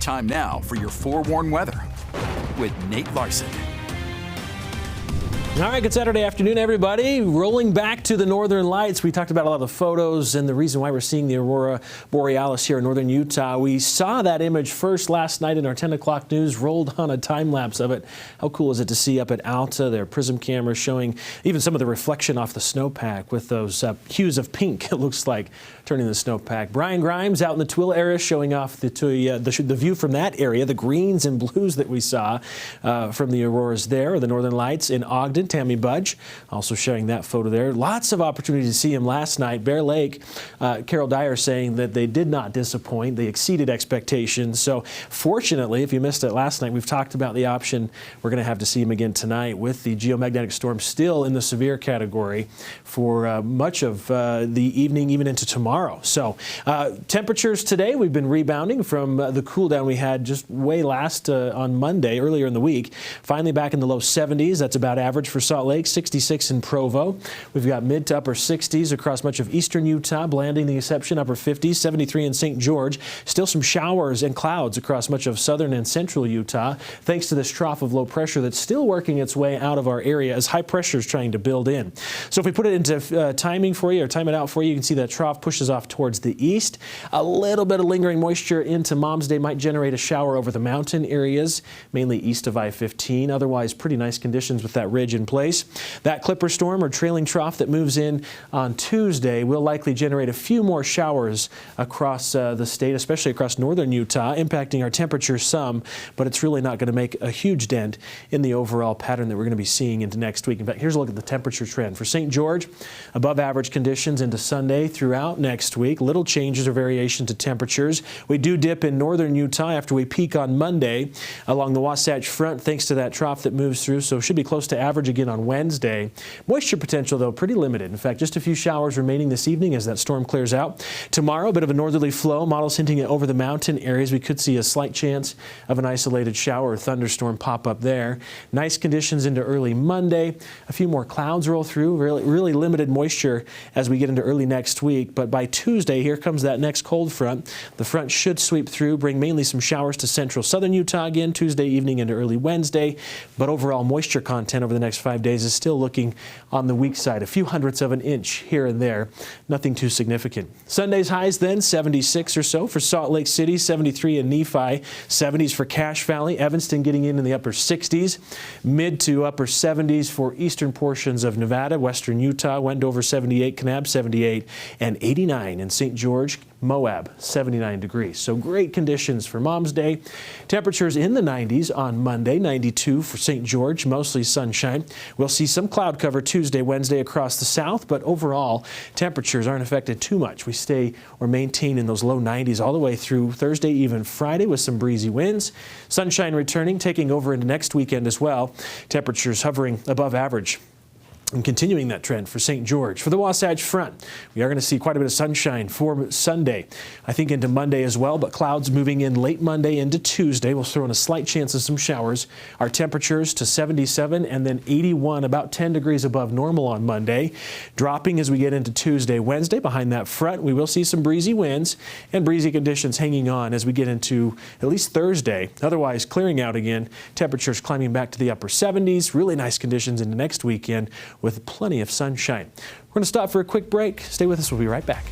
Time now for your forewarned weather with Nate Larson. All right, good Saturday afternoon, everybody. Rolling back to the northern lights. We talked about a lot of the photos and the reason why we're seeing the aurora borealis here in northern Utah. We saw that image first last night in our 10 o'clock news, rolled on a time lapse of it. How cool is it to see up at Alta, their prism cameras showing even some of the reflection off the snowpack with those hues of pink, it looks like, turning the snowpack. Brian Grimes out in the Tooele area showing off the view from that area, the greens and blues that we saw from the auroras there, or the northern lights in Ogden. Tammy Budge also sharing that photo there. Lots of opportunity to see him last night. Bear Lake, Carol Dyer saying that they did not disappoint. They exceeded expectations. So fortunately, if you missed it last night, we've talked about the option. We're going to have to see him again tonight with the geomagnetic storm still in the severe category for much of the evening, even into tomorrow. So temperatures today, we've been rebounding from the cool down we had just way last on Monday, earlier in the week. Finally back in the low 70s. That's about average for Salt Lake, 66 in Provo. We've got mid to upper 60s across much of eastern Utah, Blanding the exception, upper 50s, 73 in St. George. Still some showers and clouds across much of southern and central Utah, thanks to this trough of low pressure that's still working its way out of our area as high pressure is trying to build in. So if we put it into timing for you, or time it out for you, you can see that trough pushes off towards the east. A little bit of lingering moisture into Mom's Day might generate a shower over the mountain areas, mainly east of I-15. Otherwise, pretty nice conditions with that ridge in place. That Clipper storm or trailing trough that moves in on Tuesday will likely generate a few more showers across the state, especially across northern Utah, impacting our temperature some, but it's really not going to make a huge dent in the overall pattern that we're going to be seeing into next week. In fact, here's a look at the temperature trend. For St. George, above average conditions into Sunday throughout next week. Little changes or variation to temperatures. We do dip in northern Utah after we peak on Monday along the Wasatch Front, thanks to that trough that moves through, so should be close to average again on Wednesday. Moisture potential, though, pretty limited. In fact, just a few showers remaining this evening as that storm clears out. Tomorrow, a bit of a northerly flow. Models hinting at over the mountain areas. We could see a slight chance of an isolated shower or thunderstorm pop up there. Nice conditions into early Monday. A few more clouds roll through. Really limited moisture as we get into early next week. But by Tuesday, here comes that next cold front. The front should sweep through, bring mainly some showers to central southern Utah again Tuesday evening into early Wednesday. But overall moisture content over the next 5 days is still looking on the weak side, a few hundredths of an inch here and there, nothing too significant. Sunday's highs then 76 or so for Salt Lake City, 73 in Nephi, 70s for Cache Valley, Evanston getting in the upper 60s, mid to upper 70s for eastern portions of Nevada, western Utah, Wendover 78, Kanab 78, and 89 in St. George, Moab 79 degrees. So great conditions for Mom's Day. Temperatures in the 90s on Monday, 92 for St. George, mostly sunshine. We'll see some cloud cover Tuesday, Wednesday across the south, but overall temperatures aren't affected too much. We stay or maintain in those low 90s all the way through Thursday, even Friday with some breezy winds. Sunshine returning, taking over into next weekend as well. Temperatures hovering above average. And continuing that trend for St. George. For the Wasatch Front, we are going to see quite a bit of sunshine for Sunday, I think into Monday as well, but clouds moving in late Monday into Tuesday. We'll throw in a slight chance of some showers. Our temperatures to 77 and then 81, about 10 degrees above normal on Monday. Dropping as we get into Tuesday, Wednesday. Behind that front, we will see some breezy winds and breezy conditions hanging on as we get into at least Thursday. Otherwise, clearing out again, temperatures climbing back to the upper 70s. Really nice conditions into next weekend with plenty of sunshine. We're going to stop for a quick break. Stay with us. We'll be right back.